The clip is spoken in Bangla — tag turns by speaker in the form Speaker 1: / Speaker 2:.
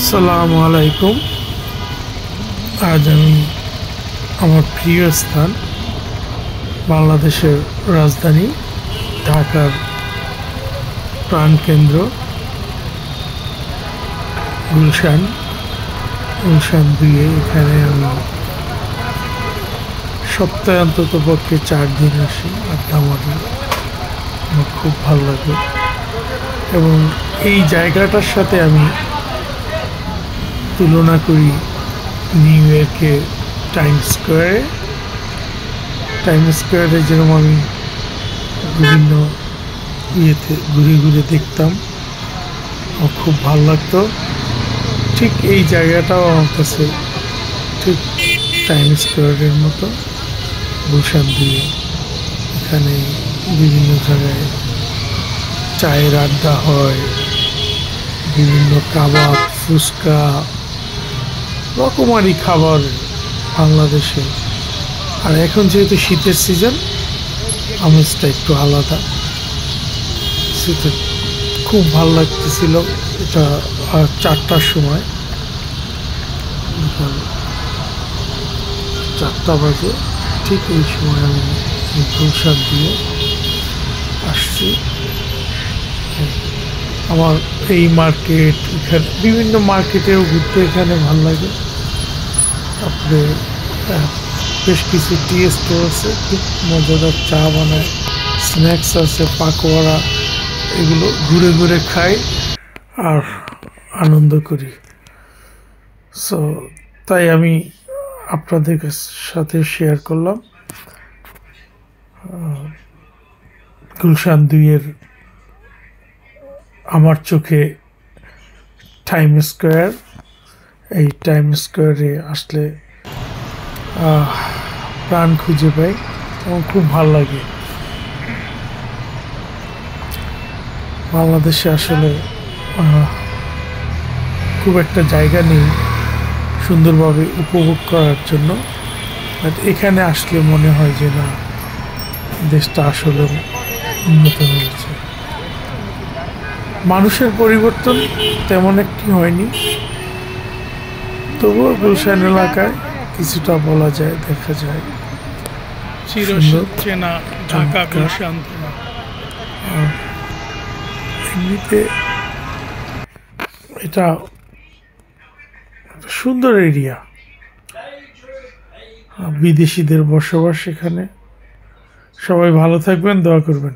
Speaker 1: আসসালামু আলাইকুম। আজ আমি আমার প্রিয় স্থান বাংলাদেশের রাজধানী ঢাকার প্রাণকেন্দ্র গুলশান 2-এ। এখানে আমি সপ্তাহে অন্তত পক্ষে 4 দিন আসি, আড্ডা মারি। আমার খুব ভালো লাগে এবং এই জায়গাটার সাথে আমি তুলনা করি নিউ ইয়র্কে টাইম স্কোয়ারে যেরকম আমি বিভিন্ন ইয়েতে ঘুরে ঘুরে দেখতাম, আমার খুব ভালো লাগতো। ঠিক এই জায়গাটাও আমার কাছে ঠিক টাইম স্কোয়ারের মতো গুলশান দিয়ে। এখানে বিভিন্ন জায়গায় চায়ের আড্ডা হয়, বিভিন্ন কাবাব, ফুচকা, রকমারি খাবার বাংলাদেশে। আর এখন যেহেতু শীতের সিজন, আমেজটা একটু আলাদা। শীতে খুব ভালো লাগতেছিল। এটা 4টার সময়, বিকাল 4টা বাজে। ঠিক এই সময় আমি গুলশান দিয়ে আসছি। আমার এই মার্কেট, এখানে বিভিন্ন মার্কেটেও ঘুরতে এখানে ভালো লাগে। তারপরে বেশ কিছু টি স্টোর আছে, খুব মজাদার চা বানায়, স্ন্যাক্স আছে, পাকোড়া, এগুলো ঘুরে ঘুরে খাই আর আনন্দ করি। সো তাই আমি আপনাদের সাথে শেয়ার করলাম গুলশান 2-এর আমার চোখে টাইম স্কোয়ার। এই টাইম স্কোয়ারে আসলে প্রাণ খুঁজে পাই এবং খুব ভালো লাগে। বাংলাদেশে আসলে খুব একটা জায়গা নেই সুন্দরভাবে উপভোগ করার জন্য, বাট এখানে আসলে মনে হয় যে না, দেশটা আসলে উন্নত হয়েছে। মানুষের পরিবর্তন তেমন একটি হয়নি, তবুও গুলশান এলাকায় কিছুটা বলা যায়, দেখা যায়
Speaker 2: চেনা ঢাকা গুলশান।
Speaker 1: এমনিতে এটা সুন্দর এরিয়া, বিদেশিদের বসবাস এখানে। সবাই ভালো থাকবেন, দোয়া করবেন।